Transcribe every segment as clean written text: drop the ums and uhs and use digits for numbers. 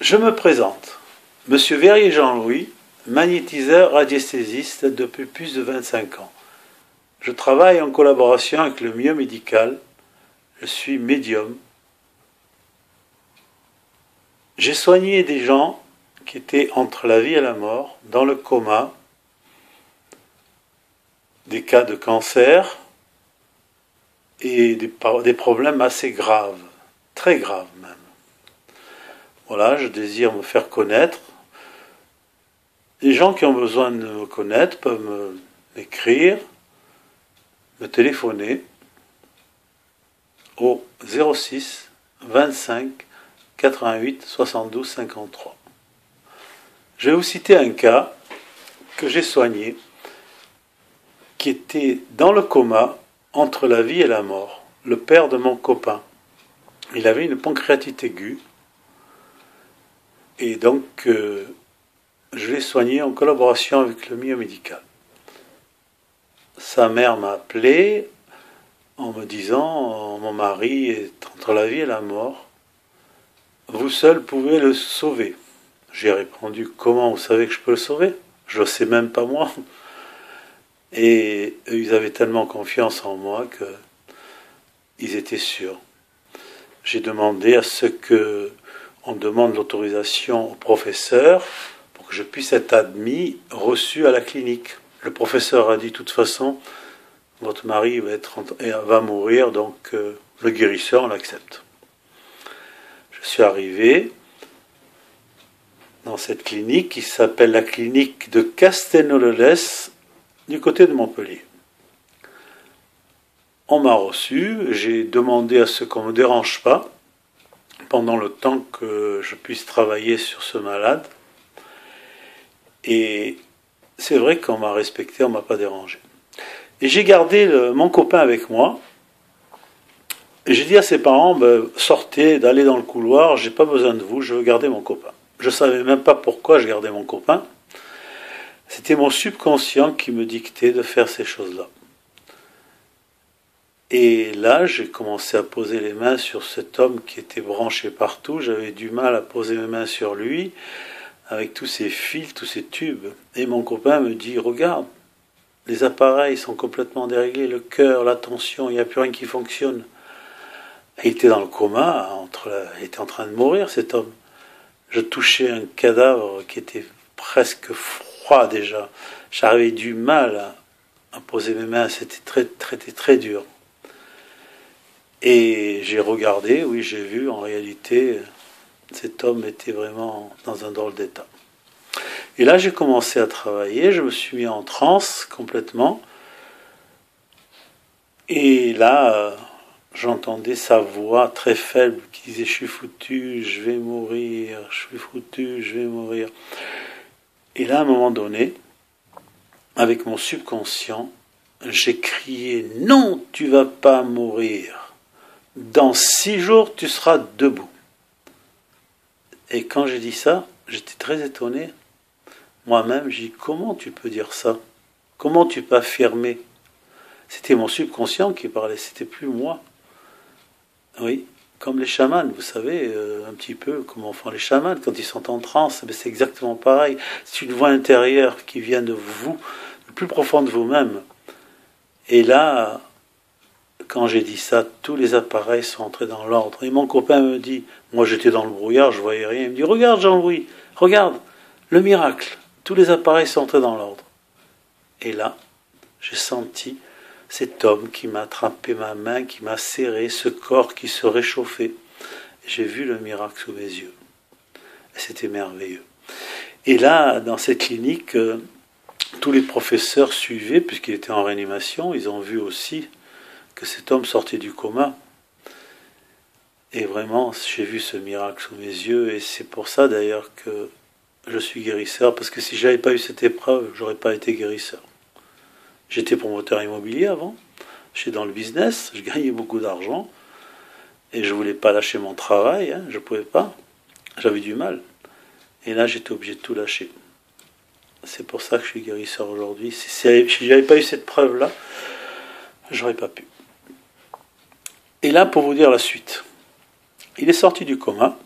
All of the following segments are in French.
Je me présente. Monsieur Verrier Jean-Louis, magnétiseur radiesthésiste depuis plus de 25 ans. Je travaille en collaboration avec le milieu médical. Je suis médium. J'ai soigné des gens qui étaient entre la vie et la mort, dans le coma, des cas de cancer et des problèmes assez graves, très graves même. Voilà, je désire me faire connaître. Les gens qui ont besoin de me connaître peuvent m'écrire, me téléphoner au 06 25 88 72 53. Je vais vous citer un cas que j'ai soigné, qui était dans le coma entre la vie et la mort. Le père de mon copain, il avait une pancréatite aiguë, et donc je l'ai soigné en collaboration avec le milieu médical. Sa mère m'a appelé en me disant: mon mari est entre la vie et la mort, vous seul pouvez le sauver. J'ai répondu: comment vous savez que je peux le sauver? Je ne le sais même pas moi. Et ils avaient tellement confiance en moi qu'ils étaient sûrs. J'ai demandé à ce qu'on demande l'autorisation au professeur pour que je puisse être admis, reçu à la clinique. Le professeur a dit: de toute façon, votre mari va mourir, donc le guérisseur, on l'accepte. Je suis arrivé dans cette clinique qui s'appelle la clinique de Castelnau-le-Lez, du côté de Montpellier. On m'a reçu, j'ai demandé à ce qu'on ne me dérange pas pendant le temps que je puisse travailler sur ce malade. Et c'est vrai qu'on m'a respecté, on ne m'a pas dérangé. Et j'ai gardé mon copain avec moi. Et j'ai dit à ses parents: sortez, d'aller dans le couloir, j'ai pas besoin de vous, je veux garder mon copain. Je ne savais même pas pourquoi je gardais mon copain. C'était mon subconscient qui me dictait de faire ces choses-là. Et là, j'ai commencé à poser les mains sur cet homme qui était branché partout. J'avais du mal à poser mes mains sur lui, avec tous ces fils, tous ces tubes. Et mon copain me dit: regarde, les appareils sont complètement déréglés, le cœur, la tension, il n'y a plus rien qui fonctionne. Et il était dans le coma, il était en train de mourir, cet homme. Je touchais un cadavre qui était presque froid déjà. J'avais du mal à poser mes mains, c'était très dur. Et j'ai regardé, oui, j'ai vu, en réalité, cet homme était vraiment dans un drôle d'état. Et là, j'ai commencé à travailler, je me suis mis en transe complètement. Et là, j'entendais sa voix très faible qui disait: je suis foutu, je vais mourir, je suis foutu, je vais mourir. Et là, à un moment donné, avec mon subconscient, j'ai crié: non, tu vas pas mourir. Dans 6 jours, tu seras debout. Et quand j'ai dit ça, j'étais très étonné. Moi-même, j'ai dit: comment tu peux dire ça? Comment tu peux affirmer? C'était mon subconscient qui parlait, c'était plus moi. Oui, comme les chamans, vous savez, un petit peu comment font les chamans quand ils sont en transe, c'est exactement pareil. C'est une voix intérieure qui vient de vous, le plus profond de vous-même. Et là, quand j'ai dit ça, tous les appareils sont entrés dans l'ordre. Et mon copain me dit, moi j'étais dans le brouillard, je voyais rien, il me dit: regarde Jean-Louis, regarde, le miracle, tous les appareils sont entrés dans l'ordre. Et là, j'ai senti cet homme qui m'a attrapé ma main, qui m'a serré, ce corps qui se réchauffait. Et j'ai vu le miracle sous mes yeux. Et c'était merveilleux. Et là, dans cette clinique, tous les professeurs suivaient, puisqu'il était en réanimation, ils ont vu aussi que cet homme sortait du coma. Et vraiment, j'ai vu ce miracle sous mes yeux, et c'est pour ça d'ailleurs que je suis guérisseur, parce que si je n'avais pas eu cette épreuve, je n'aurais pas été guérisseur. J'étais promoteur immobilier avant, j'étais dans le business, je gagnais beaucoup d'argent, et je ne voulais pas lâcher mon travail, je ne pouvais pas, j'avais du mal. Et là, j'étais obligé de tout lâcher. C'est pour ça que je suis guérisseur aujourd'hui. Si je n'avais pas eu cette preuve-là, j'aurais pas pu. Et là, pour vous dire la suite, il est sorti du coma,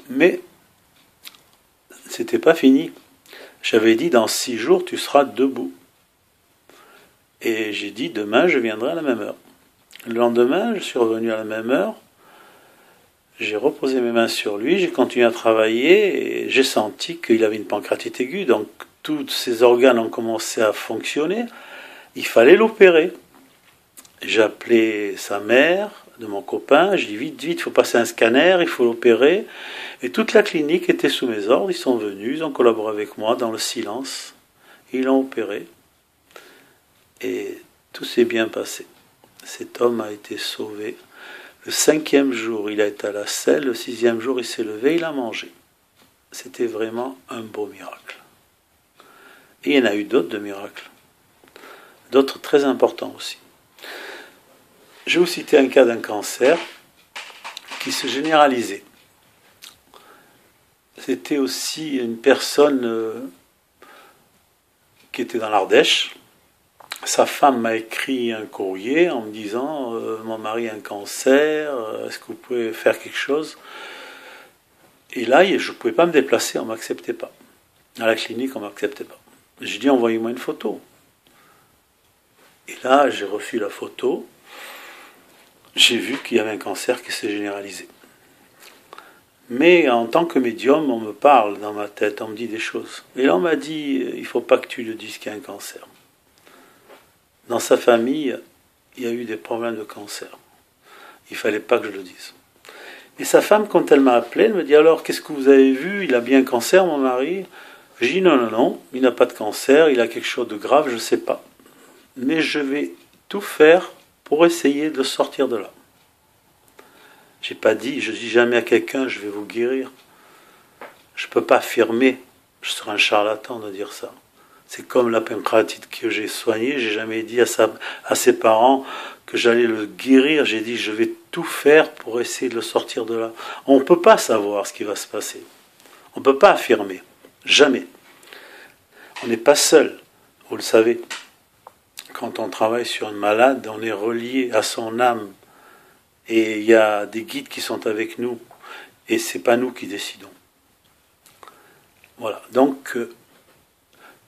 mais c'était pas fini. J'avais dit, dans 6 jours, tu seras debout. Et j'ai dit, demain, je viendrai à la même heure. Le lendemain, je suis revenu à la même heure. J'ai reposé mes mains sur lui, j'ai continué à travailler et j'ai senti qu'il avait une pancréatite aiguë. Donc, tous ses organes ont commencé à fonctionner. Il fallait l'opérer. J'ai appelé sa mère de mon copain. J'ai dit, vite, il faut passer un scanner, il faut l'opérer. Et toute la clinique était sous mes ordres. Ils sont venus, ils ont collaboré avec moi dans le silence. Ils l'ont opéré. Et tout s'est bien passé. Cet homme a été sauvé. Le 5e jour, il a été à la selle. Le 6e jour, il s'est levé, il a mangé. C'était vraiment un beau miracle. Et il y en a eu d'autres de miracles. D'autres très importants aussi. Je vais vous citer un cas d'un cancer qui se généralisait. C'était aussi une personne qui était dans l'Ardèche. Sa femme m'a écrit un courrier en me disant mon mari a un cancer, est-ce que vous pouvez faire quelque chose? Et là, je ne pouvais pas me déplacer, on ne m'acceptait pas. À la clinique, on ne m'acceptait pas. J'ai dit envoyez-moi une photo. Et là, j'ai reçu la photo. J'ai vu qu'il y avait un cancer qui s'est généralisé. Mais en tant que médium, on me parle dans ma tête, on me dit des choses. Et là, on m'a dit il ne faut pas que tu le dises qu'il y a un cancer. Dans sa famille, il y a eu des problèmes de cancer. Il ne fallait pas que je le dise. Et sa femme, quand elle m'a appelé, elle me dit alors, qu'est-ce que vous avez vu? Il a bien un cancer, mon mari? J'ai dit non, il n'a pas de cancer, il a quelque chose de grave, je ne sais pas. Mais je vais tout faire pour essayer de sortir de là. Je dis jamais à quelqu'un, je vais vous guérir. Je ne peux pas affirmer, je serais un charlatan de dire ça. C'est comme la pancréatite que j'ai soignée, j'ai jamais dit à ses parents que j'allais le guérir, j'ai dit je vais tout faire pour essayer de le sortir de là. On ne peut pas savoir ce qui va se passer. On ne peut pas affirmer. Jamais. On n'est pas seul, vous le savez. Quand on travaille sur un malade, on est relié à son âme. Et il y a des guides qui sont avec nous. Et ce n'est pas nous qui décidons. Voilà. Donc,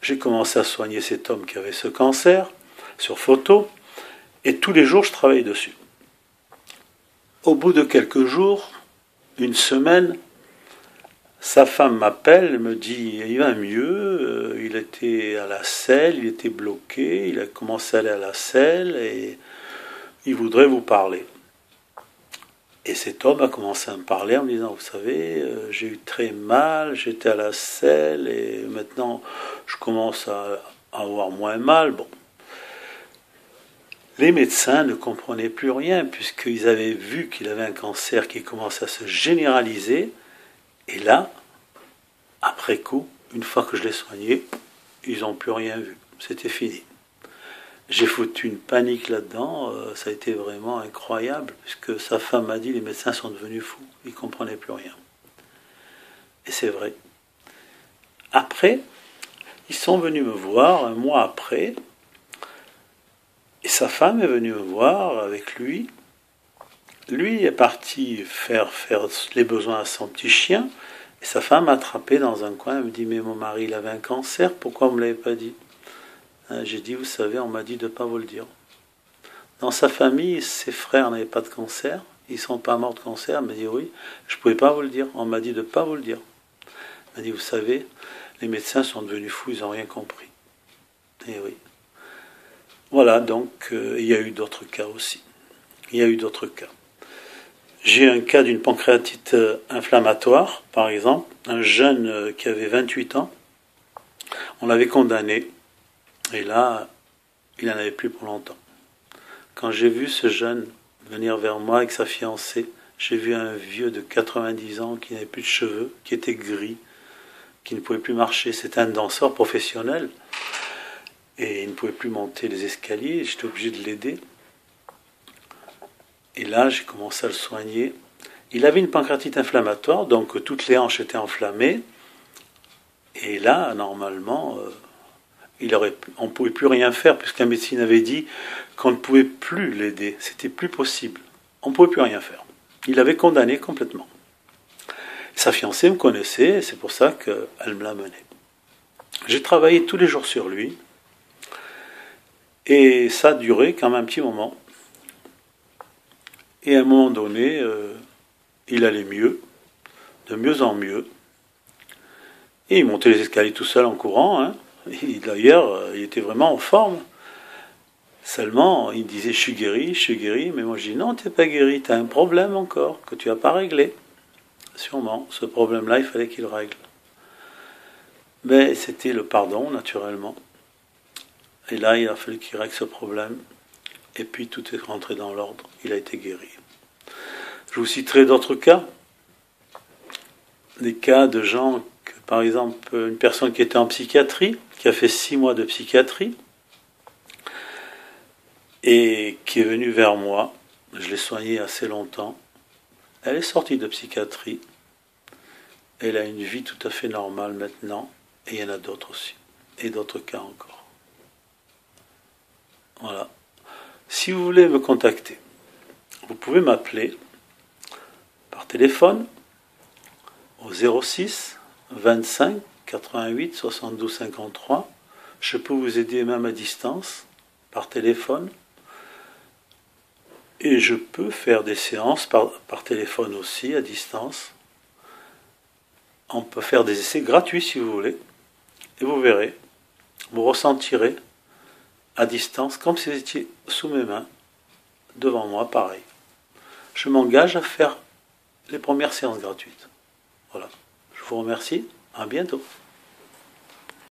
j'ai commencé à soigner cet homme qui avait ce cancer, sur photo. Et tous les jours, je travaillais dessus. Au bout de quelques jours, une semaine, sa femme m'appelle, me dit il va mieux, il était à la selle, il était bloqué, il a commencé à aller à la selle et il voudrait vous parler. Et cet homme a commencé à me parler en me disant vous savez, j'ai eu très mal, j'étais à la selle et maintenant je commence à avoir moins mal. Bon. Les médecins ne comprenaient plus rien puisqu'ils avaient vu qu'il avait un cancer qui commençait à se généraliser. Et là, après coup, une fois que je l'ai soigné, ils n'ont plus rien vu. C'était fini. J'ai foutu une panique là-dedans. Ça a été vraiment incroyable puisque sa femme m'a dit les médecins sont devenus fous. Ils ne comprenaient plus rien. Et c'est vrai. Après, ils sont venus me voir un mois après. Et sa femme est venue me voir avec lui. Lui est parti faire les besoins à son petit chien. Et sa femme m'a attrapé dans un coin. Elle me dit mais mon mari il avait un cancer. Pourquoi on ne me l'avait pas dit? J'ai dit vous savez on m'a dit de ne pas vous le dire. Dans sa famille ses frères n'avaient pas de cancer. Ils ne sont pas morts de cancer. Elle m'a dit oui. Je ne pouvais pas vous le dire. On m'a dit de ne pas vous le dire. Elle m'a dit vous savez les médecins sont devenus fous. Ils n'ont rien compris. Et oui. Voilà, donc il y a eu d'autres cas aussi. Il y a eu d'autres cas. J'ai un cas d'une pancréatite inflammatoire, par exemple, un jeune qui avait 28 ans. On l'avait condamné, et là, il n'en avait plus pour longtemps. Quand j'ai vu ce jeune venir vers moi avec sa fiancée, j'ai vu un vieux de 90 ans qui n'avait plus de cheveux, qui était gris, qui ne pouvait plus marcher. C'était un danseur professionnel. Et il ne pouvait plus monter les escaliers, j'étais obligé de l'aider. Et là, j'ai commencé à le soigner. Il avait une pancréatite inflammatoire, donc toutes les hanches étaient enflammées. Et là, normalement, on ne pouvait plus rien faire, puisque la médecine avait dit qu'on ne pouvait plus l'aider. C'était plus possible. On ne pouvait plus rien faire. Il l'avait condamné complètement. Sa fiancée me connaissait, et c'est pour ça qu'elle me l'a mené. J'ai travaillé tous les jours sur lui, et ça a duré quand même un petit moment. Et à un moment donné, il allait mieux, de mieux en mieux. Et il montait les escaliers tout seul en courant. Hein. D'ailleurs, il était vraiment en forme. Seulement, il disait je suis guéri, mais moi je dis non, tu n'es pas guéri, tu as un problème encore que tu n'as pas réglé. Sûrement, ce problème-là, il fallait qu'il règle. Mais c'était le pardon, naturellement. Et là, il a fallu qu'il règle ce problème. Et puis tout est rentré dans l'ordre, il a été guéri. Je vous citerai d'autres cas. Des cas de gens, par exemple, une personne qui était en psychiatrie, qui a fait 6 mois de psychiatrie, et qui est venue vers moi. Je l'ai soignée assez longtemps. Elle est sortie de psychiatrie. Elle a une vie tout à fait normale maintenant. Et il y en a d'autres aussi. Et d'autres cas encore. Voilà. Si vous voulez me contacter, vous pouvez m'appeler par téléphone au 06 25 88 72 53. Je peux vous aider même à distance, par téléphone. Et je peux faire des séances par téléphone aussi, à distance. On peut faire des essais gratuits si vous voulez. Et vous verrez, vous ressentirez à distance comme si vous étiez sous mes mains, devant moi, pareil. Je m'engage à faire les premières séances gratuites. Voilà. Je vous remercie. À bientôt.